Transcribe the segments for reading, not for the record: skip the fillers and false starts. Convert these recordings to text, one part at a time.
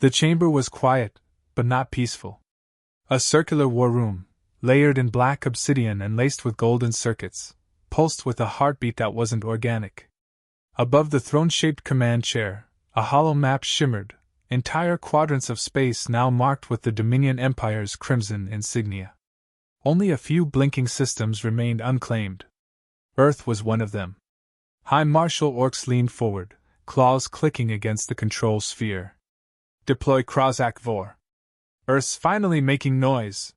The chamber was quiet, but not peaceful. A circular war room, layered in black obsidian and laced with golden circuits, pulsed with a heartbeat that wasn't organic. Above the throne-shaped command chair, a hollow map shimmered, entire quadrants of space now marked with the Dominion Empire's crimson insignia. Only a few blinking systems remained unclaimed. Earth was one of them. High Marshal Orks leaned forward, claws clicking against the control sphere. Deploy Krozak Vor. Earth's finally making noise.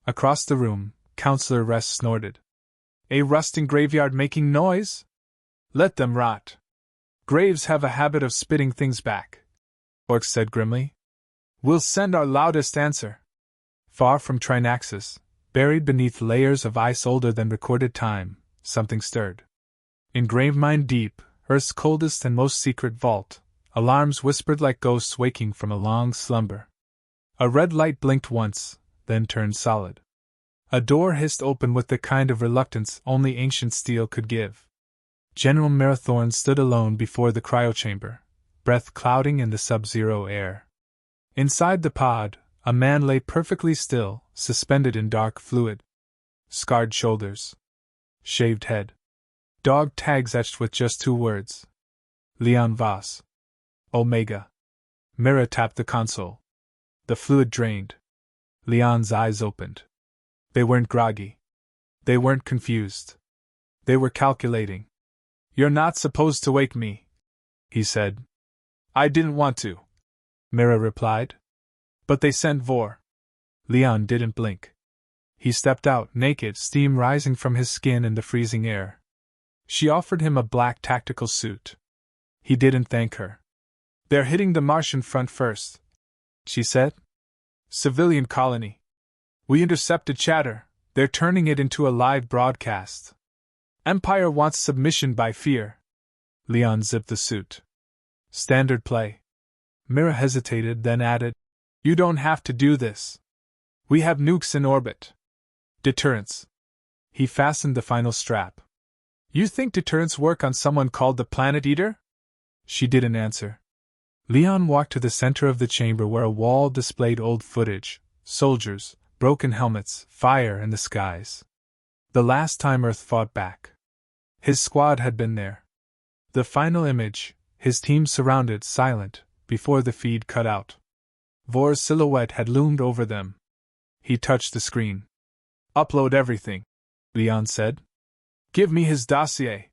Across the room, Counselor Rest snorted. A rusting graveyard making noise? Let them rot. Graves have a habit of spitting things back, Orks said grimly. We'll send our loudest answer. Far from Trinaxis, buried beneath layers of ice older than recorded time, something stirred. In Gravemind Deep, Earth's coldest and most secret vault, alarms whispered like ghosts waking from a long slumber. A red light blinked once, then turned solid. A door hissed open with the kind of reluctance only ancient steel could give. General Marathorn stood alone before the cryochamber, breath clouding in the sub-zero air. Inside the pod, a man lay perfectly still, suspended in dark fluid. Scarred shoulders. Shaved head. Dog tags etched with just 2 words. Leon Voss. Omega. Mira tapped the console. The fluid drained. Leon's eyes opened. They weren't groggy. They weren't confused. They were calculating. You're not supposed to wake me, he said. I didn't want to, Mira replied. But they sent Vor. Leon didn't blink. He stepped out, naked, steam rising from his skin in the freezing air. She offered him a black tactical suit. He didn't thank her. They're hitting the Martian front first, she said. Civilian colony. We intercepted chatter, they're turning it into a live broadcast. Empire wants submission by fear. Leon zipped the suit. Standard play. Mira hesitated, then added, You don't have to do this. We have nukes in orbit. Deterrence. He fastened the final strap. You think deterrence work on someone called the Planet Eater? She didn't answer. Leon walked to the center of the chamber where a wall displayed old footage, soldiers, broken helmets, fire in the skies. The last time Earth fought back. His squad had been there. The final image, his team surrounded, silent, before the feed cut out. Vor's silhouette had loomed over them. He touched the screen. Upload everything, Leon said. Give me his dossier.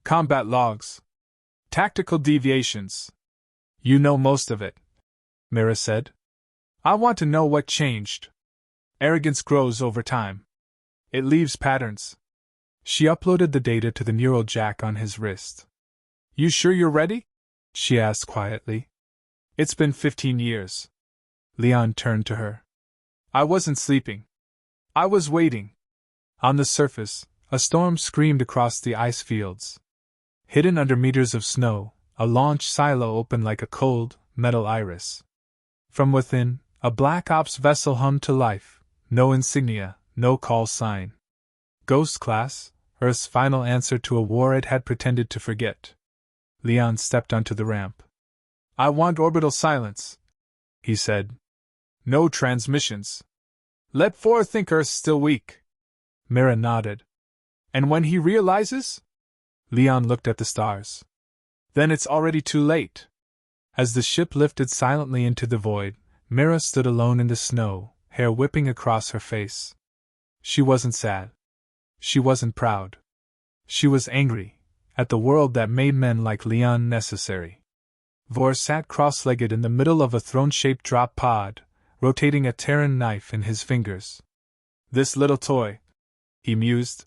Combat logs. Tactical deviations. You know most of it, Mira said. I want to know what changed. Arrogance grows over time. It leaves patterns. She uploaded the data to the neural jack on his wrist. You sure you're ready? She asked quietly. It's been 15 years. Leon turned to her. I wasn't sleeping. I was waiting. On the surface, a storm screamed across the ice fields. Hidden under meters of snow, a launch silo opened like a cold, metal iris. From within, a Black Ops vessel hummed to life, no insignia, no call sign. Ghost class, Earth's final answer to a war it had pretended to forget. Leon stepped onto the ramp. I want orbital silence, he said. No transmissions. Let Vor think Earth's still weak. Mira nodded. And when he realizes? Leon looked at the stars. Then it's already too late. As the ship lifted silently into the void, Mira stood alone in the snow, hair whipping across her face. She wasn't sad. She wasn't proud. She was angry, at the world that made men like Leon necessary. Vor sat cross-legged in the middle of a throne-shaped drop pod, rotating a Terran knife in his fingers. This little toy, he mused,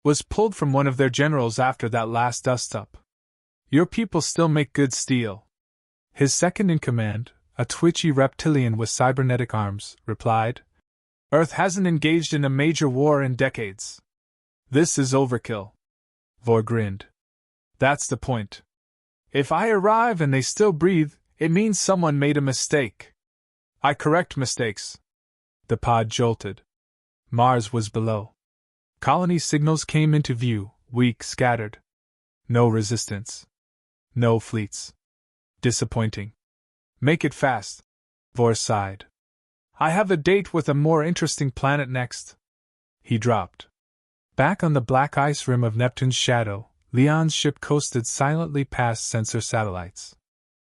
was pulled from one of their generals after that last dust-up. Your people still make good steel. His second-in-command, a twitchy reptilian with cybernetic arms, replied, Earth hasn't engaged in a major war in decades. This is overkill. Vor grinned. That's the point. If I arrive and they still breathe, it means someone made a mistake. I correct mistakes. The pod jolted. Mars was below. Colony signals came into view, weak, scattered. No resistance. No fleets. Disappointing. Make it fast, Vor sighed. I have a date with a more interesting planet next. He dropped. Back on the black ice rim of Neptune's shadow, Leon's ship coasted silently past sensor satellites.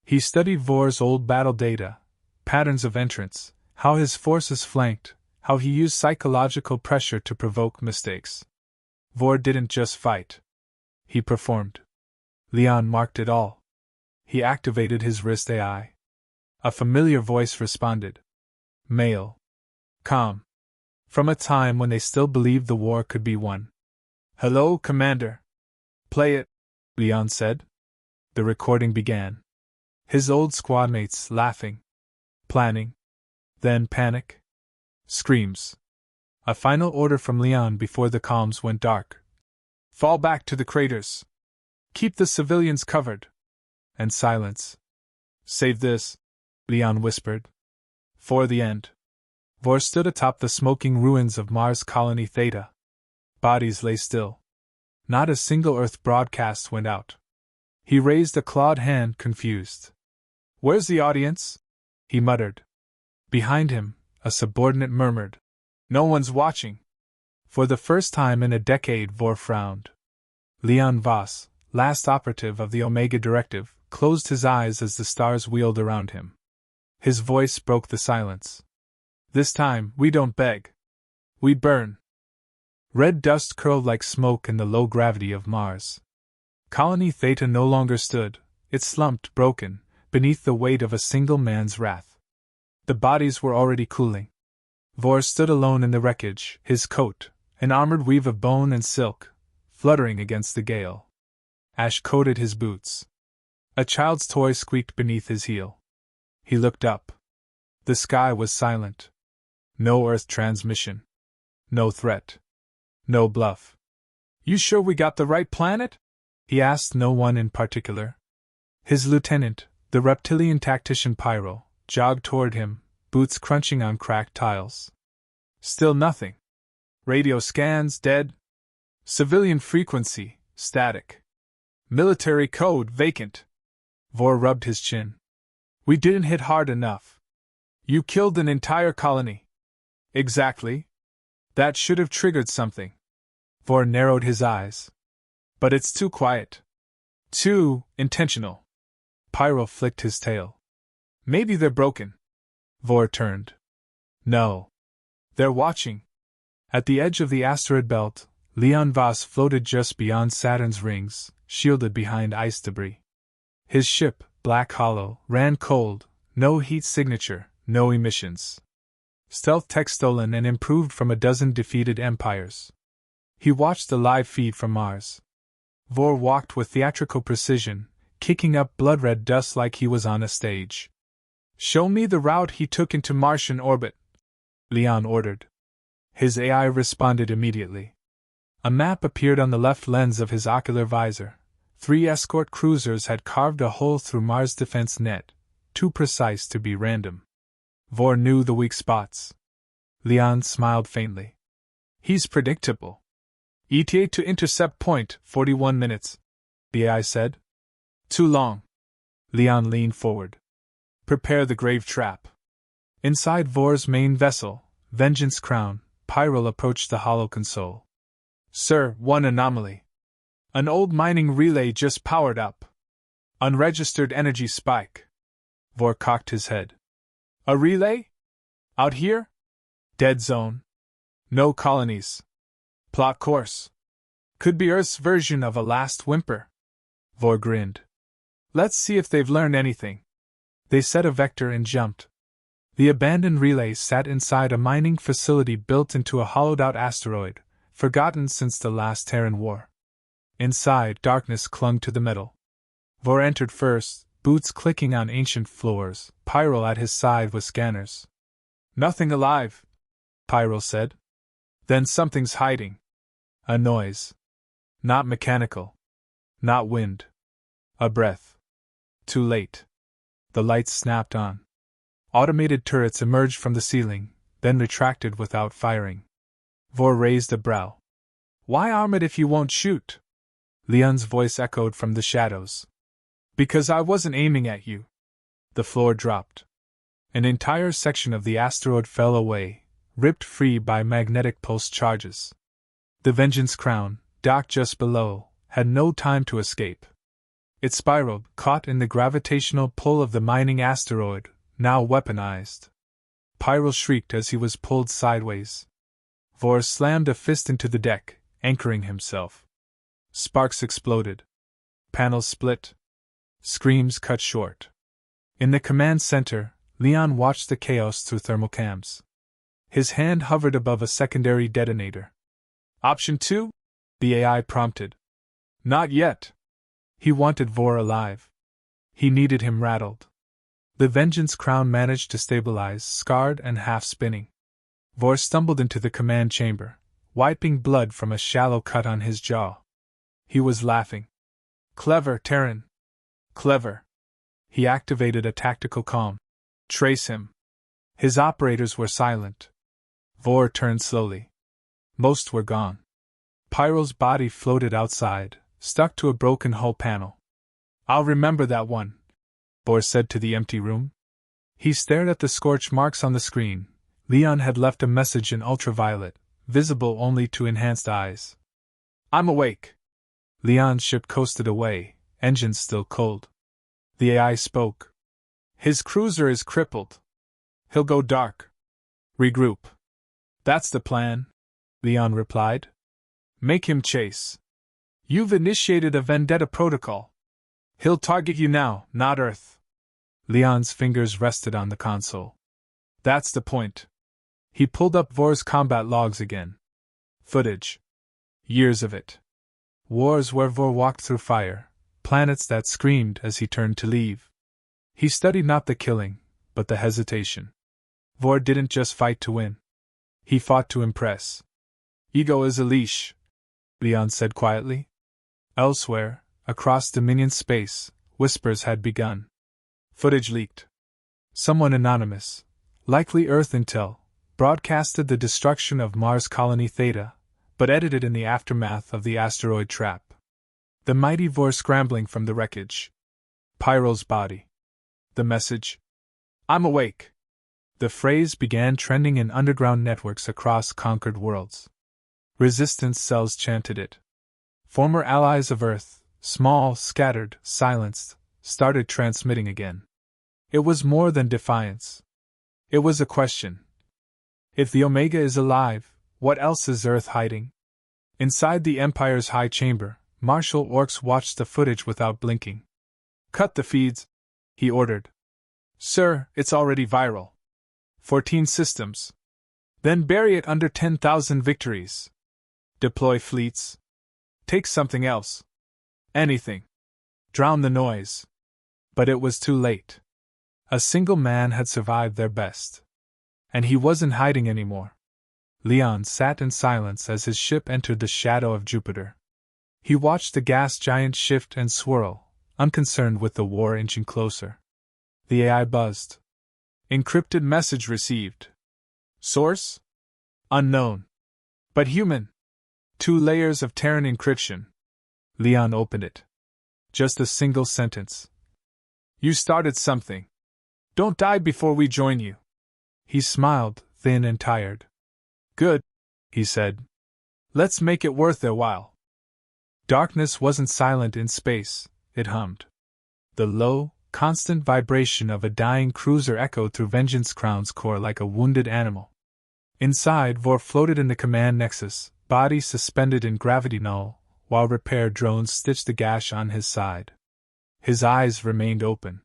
He studied Vor's old battle data, patterns of entrance, how his forces flanked, how he used psychological pressure to provoke mistakes. Vor didn't just fight. He performed. Leon marked it all. He activated his wrist AI. A familiar voice responded. Male. Calm. From a time when they still believed the war could be won. Hello, Commander. Play it, Leon said. The recording began. His old squadmates laughing. Planning. Then panic. Screams. A final order from Leon before the comms went dark. Fall back to the craters. Keep the civilians covered. And silence. Save this, Leon whispered. For the end. Vor stood atop the smoking ruins of Mars Colony Theta. Bodies lay still. Not a single Earth broadcast went out. He raised a clawed hand, confused. Where's the audience? He muttered. Behind him, a subordinate murmured. No one's watching. For the first time in a decade, Vor frowned. Leon Voss, last operative of the Omega Directive, closed his eyes as the stars wheeled around him. His voice broke the silence. This time, we don't beg. We burn. Red dust curled like smoke in the low gravity of Mars. Colony Theta no longer stood, it slumped broken, beneath the weight of a single man's wrath. The bodies were already cooling. Vor stood alone in the wreckage, his coat, an armored weave of bone and silk, fluttering against the gale. Ash coated his boots. A child's toy squeaked beneath his heel. He looked up. The sky was silent. No Earth transmission. No threat. No bluff. You sure we got the right planet? He asked no one in particular. His lieutenant, the reptilian tactician Pyro, jogged toward him, boots crunching on cracked tiles. Still nothing. Radio scans dead. Civilian frequency static. Military code vacant. Vor rubbed his chin. We didn't hit hard enough. You killed an entire colony. Exactly. That should have triggered something. Vor narrowed his eyes. But it's too quiet. Too intentional. Pyro flicked his tail. Maybe they're broken. Vor turned. No. They're watching. At the edge of the asteroid belt, Leon Voss floated just beyond Saturn's rings, shielded behind ice debris. His ship, Black Hollow, ran cold, no heat signature, no emissions. Stealth tech stolen and improved from a dozen defeated empires. He watched the live feed from Mars. Vor walked with theatrical precision, kicking up blood-red dust like he was on a stage. Show me the route he took into Martian orbit, Leon ordered. His AI responded immediately. A map appeared on the left lens of his ocular visor. 3 escort cruisers had carved a hole through Mars' defense net, too precise to be random. Vor knew the weak spots. Leon smiled faintly. He's predictable. ETA to intercept point, 41 minutes, the AI said. Too long. Leon leaned forward. Prepare the grave trap. Inside Vor's main vessel, Vengeance Crown, Pyro approached the hollow console. Sir, one anomaly. An old mining relay just powered up. Unregistered energy spike. Vor cocked his head. A relay? Out here? Dead zone. No colonies. Plot course. Could be Earth's version of a last whimper. Vor grinned. Let's see if they've learned anything. They set a vector and jumped. The abandoned relay sat inside a mining facility built into a hollowed-out asteroid, forgotten since the last Terran War. Inside, darkness clung to the metal. Vor entered first, boots clicking on ancient floors, Pyro at his side with scanners. Nothing alive, Pyro said. Then something's hiding. A noise. Not mechanical. Not wind. A breath. Too late. The lights snapped on. Automated turrets emerged from the ceiling, then retracted without firing. Vor raised a brow. Why arm it if you won't shoot? Leon's voice echoed from the shadows. Because I wasn't aiming at you. The floor dropped. An entire section of the asteroid fell away, ripped free by magnetic pulse charges. The Vengeance Crown, docked just below, had no time to escape. It spiraled, caught in the gravitational pull of the mining asteroid, now weaponized. Pyro shrieked as he was pulled sideways. Vor slammed a fist into the deck, anchoring himself. Sparks exploded. Panels split. Screams cut short. In the command center, Leon watched the chaos through thermocams. His hand hovered above a secondary detonator. Option 2? The AI prompted. Not yet. He wanted Vor alive. He needed him rattled. The Vengeance Crown managed to stabilize, scarred and half spinning. Vor stumbled into the command chamber, wiping blood from a shallow cut on his jaw. He was laughing. Clever, Terran. Clever. He activated a tactical calm. Trace him. His operators were silent. Vor turned slowly. Most were gone. Pyro's body floated outside, stuck to a broken hull panel. I'll remember that one, Vor said to the empty room. He stared at the scorch marks on the screen. Leon had left a message in ultraviolet, visible only to enhanced eyes. I'm awake. Leon's ship coasted away, engines still cold. The AI spoke. His cruiser is crippled. He'll go dark. Regroup. That's the plan, Leon replied. Make him chase. You've initiated a vendetta protocol. He'll target you now, not Earth. Leon's fingers rested on the console. That's the point. He pulled up Vor's combat logs again. Footage. Years of it. Wars where Vor walked through fire, planets that screamed as he turned to leave. He studied not the killing, but the hesitation. Vor didn't just fight to win. He fought to impress. Ego is a leash, Leon said quietly. Elsewhere, across Dominion space, whispers had begun. Footage leaked. Someone anonymous, likely Earth Intel, broadcasted the destruction of Mars Colony Theta, but edited in the aftermath of the asteroid trap. The mighty Vor scrambling from the wreckage. Pyro's body. The message. I'm awake. The phrase began trending in underground networks across conquered worlds. Resistance cells chanted it. Former allies of Earth, small, scattered, silenced, started transmitting again. It was more than defiance. It was a question. If the Omega is alive, what else is Earth hiding? Inside the Empire's high chamber, Marshal Orks watched the footage without blinking. Cut the feeds, he ordered. Sir, it's already viral. 14 systems. Then bury it under 10,000 victories. Deploy fleets. Take something else. Anything. Drown the noise. But it was too late. A single man had survived their best. And he wasn't hiding anymore. Leon sat in silence as his ship entered the shadow of Jupiter. He watched the gas giant shift and swirl, unconcerned with the war inching closer. The AI buzzed. Encrypted message received. Source? Unknown. But human. 2 layers of Terran encryption. Leon opened it. Just a single sentence. You started something. Don't die before we join you. He smiled, thin and tired. Good, he said. Let's make it worth their while. Darkness wasn't silent in space, it hummed. The low, constant vibration of a dying cruiser echoed through Vengeance Crown's core like a wounded animal. Inside, Vor floated in the command nexus, body suspended in gravity null, while repair drones stitched the gash on his side. His eyes remained open.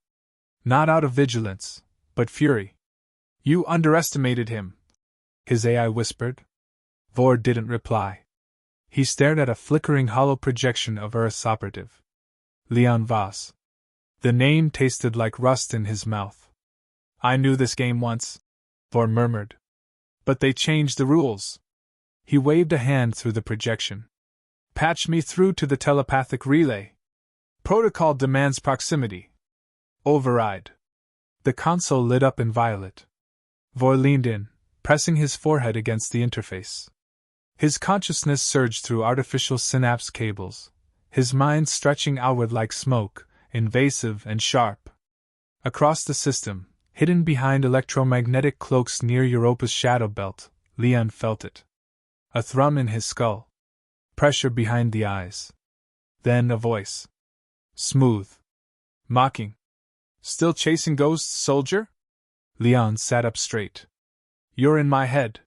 Not out of vigilance, but fury. You underestimated him, his AI whispered. Vor didn't reply. He stared at a flickering hollow projection of Earth's operative. Leon Voss. The name tasted like rust in his mouth. I knew this game once, Vor murmured. But they changed the rules. He waved a hand through the projection. Patch me through to the telepathic relay. Protocol demands proximity. Override. The console lit up in violet. Vor leaned in, pressing his forehead against the interface. His consciousness surged through artificial synapse cables, his mind stretching outward like smoke, invasive and sharp. Across the system, hidden behind electromagnetic cloaks near Europa's shadow belt, Leon felt it. A thrum in his skull. Pressure behind the eyes. Then a voice. Smooth. Mocking. Still chasing ghosts, soldier? Leon sat up straight. You're in my head.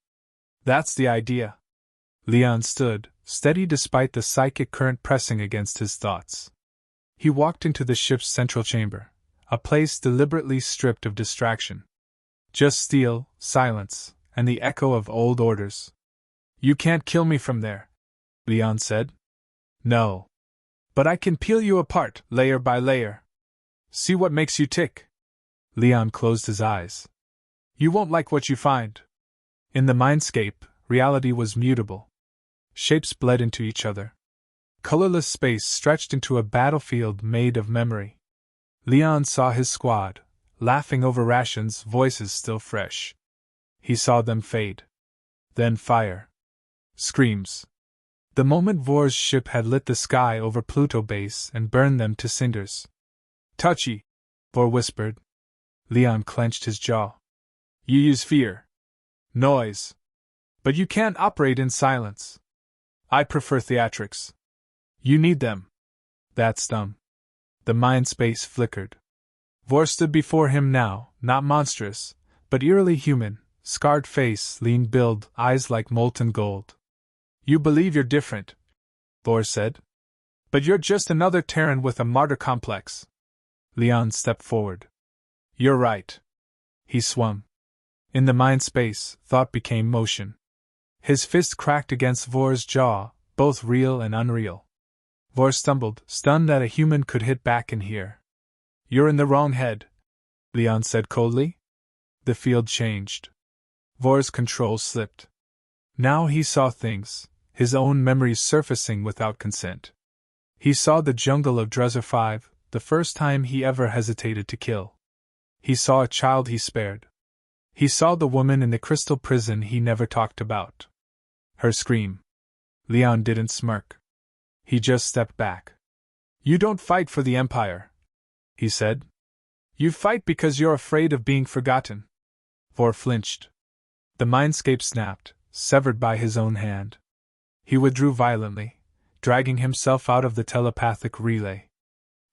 That's the idea. Leon stood, steady despite the psychic current pressing against his thoughts. He walked into the ship's central chamber, a place deliberately stripped of distraction. Just steel, silence, and the echo of old orders. You can't kill me from there, Leon said. No. But I can peel you apart, layer by layer. See what makes you tick. Leon closed his eyes. You won't like what you find. In the mindscape, reality was mutable. Shapes bled into each other. Colorless space stretched into a battlefield made of memory. Leon saw his squad, laughing over rations, voices still fresh. He saw them fade. Then fire. Screams. The moment Vor's ship had lit the sky over Pluto base and burned them to cinders. Touchy, Vor whispered. Leon clenched his jaw. You use fear. Noise. But you can't operate in silence. I prefer theatrics. You need them. That's dumb. The mind space flickered. Vor stood before him now, not monstrous, but eerily human, scarred face, lean build, eyes like molten gold. You believe you're different, Vor said. But you're just another Terran with a martyr complex. Leon stepped forward. You're right. He swung. In the mind space, thought became motion. His fist cracked against Vor's jaw, both real and unreal. Vor stumbled, stunned that a human could hit back and hear. You're in the wrong head, Leon said coldly. The field changed. Vor's control slipped. Now he saw things, his own memories surfacing without consent. He saw the jungle of Druzzer 5, the first time he ever hesitated to kill. He saw a child he spared. He saw the woman in the crystal prison he never talked about. Her scream. Leon didn't smirk. He just stepped back. You don't fight for the Empire, he said. You fight because you're afraid of being forgotten. Vor flinched. The mindscape snapped, severed by his own hand. He withdrew violently, dragging himself out of the telepathic relay.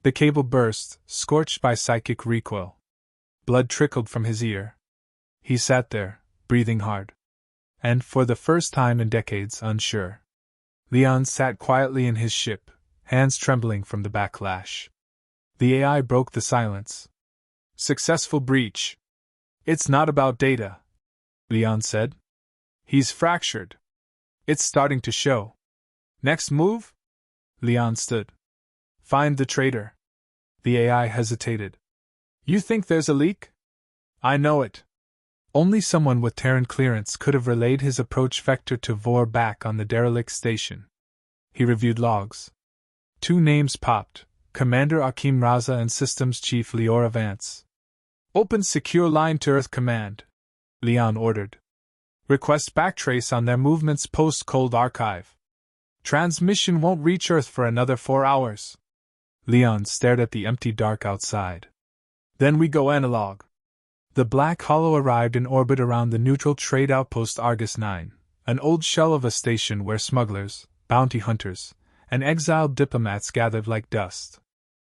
The cable burst, scorched by psychic recoil. Blood trickled from his ear. He sat there, breathing hard. And, for the first time in decades, unsure. Leon sat quietly in his ship, hands trembling from the backlash. The AI broke the silence. Successful breach. It's not about data, Leon said. He's fractured. It's starting to show. Next move? Leon stood. Find the traitor. The AI hesitated. You think there's a leak? I know it. Only someone with Terran clearance could have relayed his approach vector to Vor back on the derelict station. He reviewed logs. 2 names popped, Commander Akim Raza and Systems Chief Leora Vance. Open secure line to Earth Command, Leon ordered. Request backtrace on their movements post-Cold Archive. Transmission won't reach Earth for another 4 hours. Leon stared at the empty dark outside. Then we go analog. The Black Hollow arrived in orbit around the neutral trade outpost Argus 9, an old shell of a station where smugglers, bounty hunters, and exiled diplomats gathered like dust.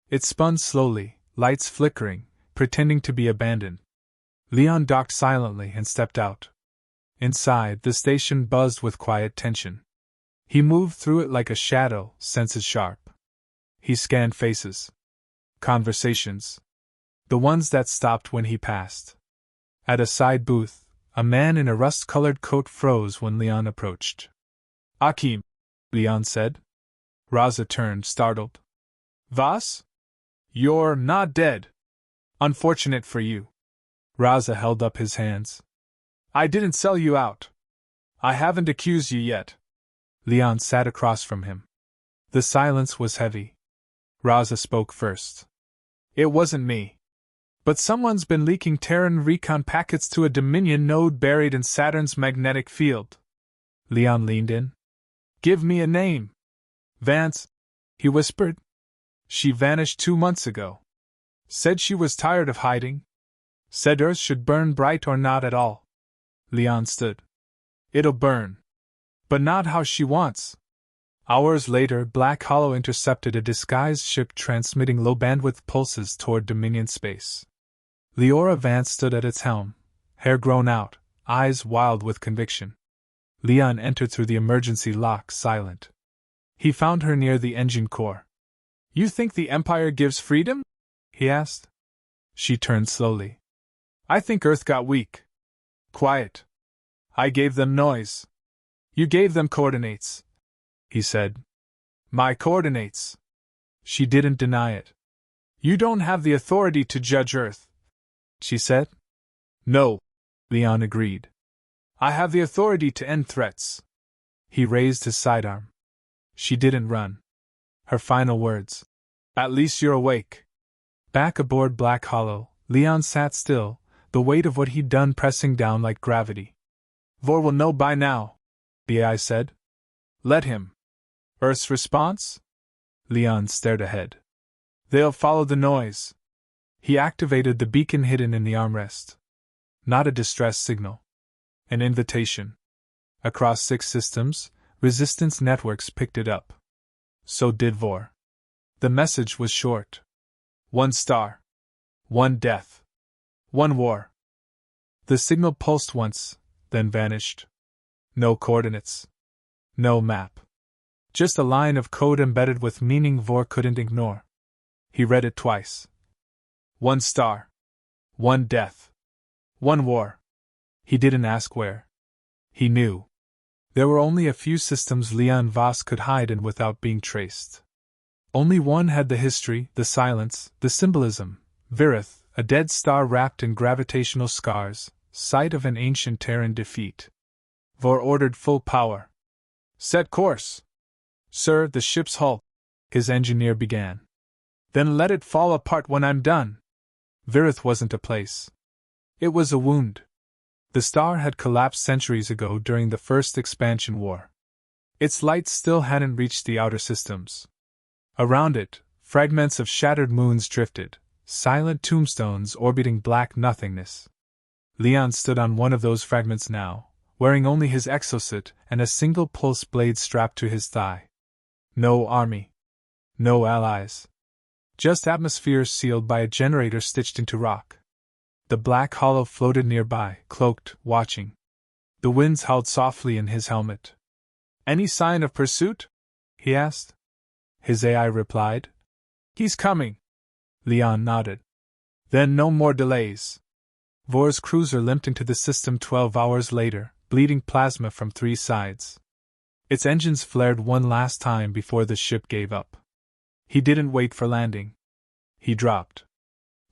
It spun slowly, lights flickering, pretending to be abandoned. Leon docked silently and stepped out. Inside, the station buzzed with quiet tension. He moved through it like a shadow, senses sharp. He scanned faces. Conversations. The ones that stopped when he passed. At a side booth, a man in a rust-colored coat froze when Leon approached. Akim, Leon said. Raza turned, startled. Was? You're not dead. Unfortunate for you. Raza held up his hands. I didn't sell you out. I haven't accused you yet. Leon sat across from him. The silence was heavy. Raza spoke first. It wasn't me. But someone's been leaking Terran recon packets to a Dominion node buried in Saturn's magnetic field. Leon leaned in. Give me a name. Vance, he whispered. She vanished 2 months ago. Said she was tired of hiding. Said Earth should burn bright or not at all. Leon stood. It'll burn. But not how she wants. Hours later, Black Hollow intercepted a disguised ship transmitting low-bandwidth pulses toward Dominion space. Leora Vance stood at its helm, hair grown out, eyes wild with conviction. Leon entered through the emergency lock, silent. He found her near the engine core. You think the Empire gives freedom? He asked. She turned slowly. I think Earth got weak. Quiet. I gave them noise. You gave them coordinates, he said. My coordinates. She didn't deny it. You don't have the authority to judge Earth, she said. No, Leon agreed. I have the authority to end threats. He raised his sidearm. She didn't run. Her final words. At least you're awake. Back aboard Black Hollow, Leon sat still, the weight of what he'd done pressing down like gravity. Vor will know by now, the AI said. Let him. Earth's response? Leon stared ahead. They'll follow the noise. He activated the beacon hidden in the armrest. Not a distress signal. An invitation. Across 6 systems, resistance networks picked it up. So did Vor. The message was short. 1 star. 1 death. 1 war. The signal pulsed once, then vanished. No coordinates. No map. Just a line of code embedded with meaning Vor couldn't ignore. He read it twice. 1 star. 1 death. 1 war. He didn't ask where. He knew. There were only a few systems Leon Voss could hide in without being traced. Only one had the history, the silence, the symbolism. Virith, a dead star wrapped in gravitational scars, site of an ancient Terran defeat. Vor ordered full power. Set course. Sir, the ship's hull, his engineer began. Then let it fall apart when I'm done. Virith wasn't a place. It was a wound. The star had collapsed centuries ago during the first expansion war. Its light still hadn't reached the outer systems. Around it, fragments of shattered moons drifted, silent tombstones orbiting black nothingness. Leon stood on one of those fragments now, wearing only his exosuit and a single pulse blade strapped to his thigh. No army. No allies. Just atmosphere sealed by a generator stitched into rock. The Black Hollow floated nearby, cloaked, watching. The winds howled softly in his helmet. Any sign of pursuit? He asked. His AI replied. He's coming. Leon nodded. Then no more delays. Vor's cruiser limped into the system 12 hours later, bleeding plasma from 3 sides. Its engines flared one last time before the ship gave up. He didn't wait for landing. He dropped.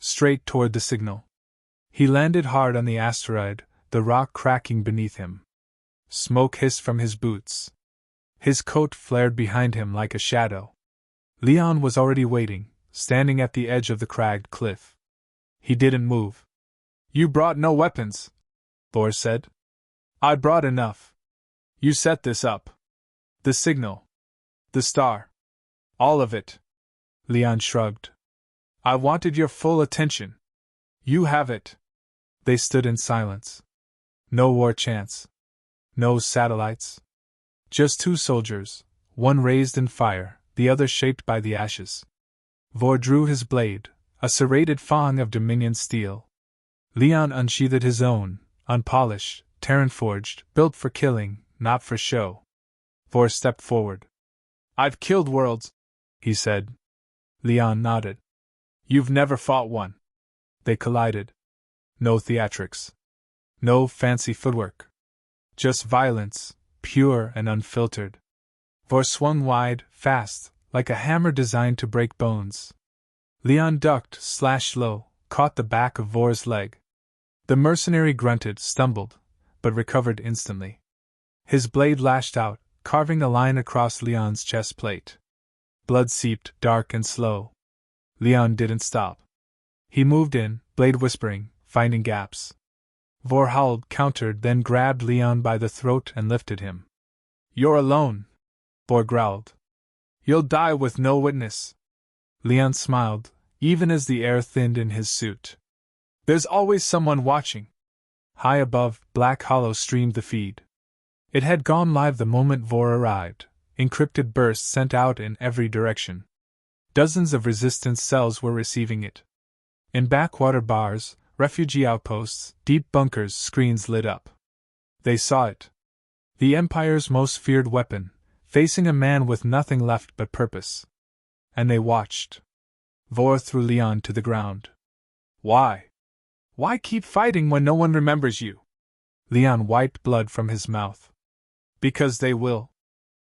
Straight toward the signal. He landed hard on the asteroid, the rock cracking beneath him. Smoke hissed from his boots. His coat flared behind him like a shadow. Leon was already waiting, standing at the edge of the cragged cliff. He didn't move. You brought no weapons, Vor said. I brought enough. You set this up. The signal. The star. All of it. Leon shrugged. I wanted your full attention. You have it. They stood in silence. No war chants. No satellites. Just 2 soldiers, one raised in fire, the other shaped by the ashes. Vor drew his blade, a serrated fang of Dominion steel. Leon unsheathed his own, unpolished, Terran-forged, built for killing, not for show. Vor stepped forward. I've killed worlds, he said. Leon nodded. You've never fought one. They collided. No theatrics. No fancy footwork. Just violence, pure and unfiltered. Vor swung wide, fast, like a hammer designed to break bones. Leon ducked, slashed low, caught the back of Vor's leg. The mercenary grunted, stumbled, but recovered instantly. His blade lashed out, carving a line across Leon's chest plate. Blood seeped, dark and slow. Leon didn't stop. He moved in, blade whispering, finding gaps. Vor howled, countered, then grabbed Leon by the throat and lifted him. You're alone, Vor growled. You'll die with no witness. Leon smiled, even as the air thinned in his suit. There's always someone watching. High above, Black Hollow streamed the feed. It had gone live the moment Vor arrived, encrypted bursts sent out in every direction. Dozens of resistance cells were receiving it. In backwater bars, refugee outposts, deep bunkers, screens lit up. They saw it. The Empire's most feared weapon, facing a man with nothing left but purpose. And they watched. Vor threw Leon to the ground. Why? Why keep fighting when no one remembers you? Leon wiped blood from his mouth. Because they will.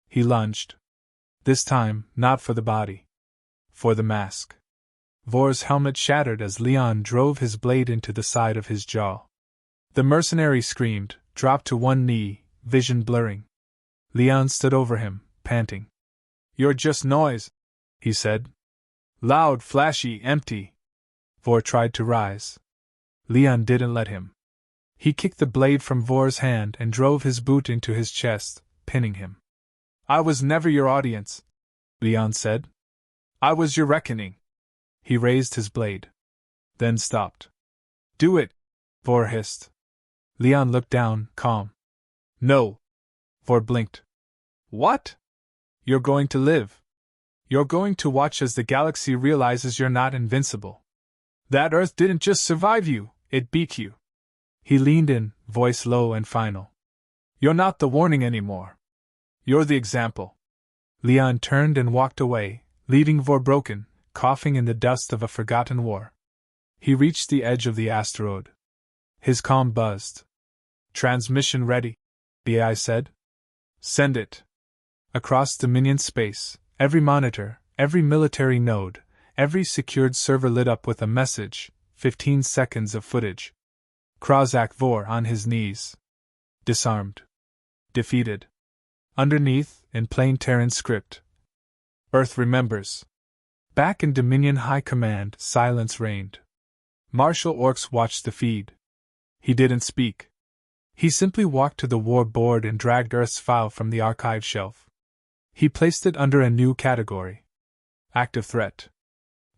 He lunged. This time, not for the body. For the mask. Vor's helmet shattered as Leon drove his blade into the side of his jaw. The mercenary screamed, dropped to one knee, vision blurring. Leon stood over him, panting. You're just noise, he said. Loud, flashy, empty. Vor tried to rise. Leon didn't let him. He kicked the blade from Vor's hand and drove his boot into his chest, pinning him. I was never your audience, Leon said. I was your reckoning. He raised his blade. Then stopped. Do it, Vor hissed. Leon looked down, calm. No. Vor blinked. What? You're going to live. You're going to watch as the galaxy realizes you're not invincible. That Earth didn't just survive you, it beat you. He leaned in, voice low and final. You're not the warning anymore. You're the example. Leon turned and walked away, leaving Vor broken, coughing in the dust of a forgotten war. He reached the edge of the asteroid. His comm buzzed. Transmission ready, the AI said. Send it. Across Dominion space, every monitor, every military node, every secured server lit up with a message, 15 seconds of footage. Krozak Vor on his knees. Disarmed. Defeated. Underneath, in plain Terran script. Earth remembers. Back in Dominion High Command, silence reigned. Marshal Orks watched the feed. He didn't speak. He simply walked to the war board and dragged Earth's file from the archive shelf. He placed it under a new category. Active threat.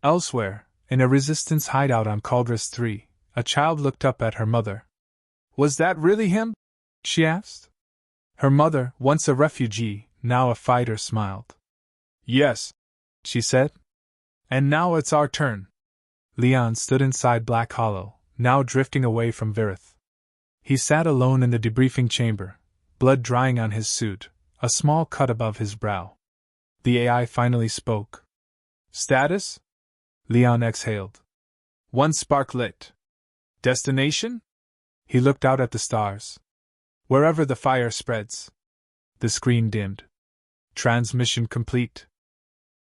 Elsewhere, in a resistance hideout on Caldrus 3, a child looked up at her mother. Was that really him? She asked. Her mother, once a refugee, now a fighter, smiled. Yes, she said. And now it's our turn. Leon stood inside Black Hollow, now drifting away from Virith. He sat alone in the debriefing chamber, blood drying on his suit, a small cut above his brow. The AI finally spoke. Status? Leon exhaled. One spark lit. Destination? He looked out at the stars. Wherever the fire spreads. The screen dimmed. Transmission complete.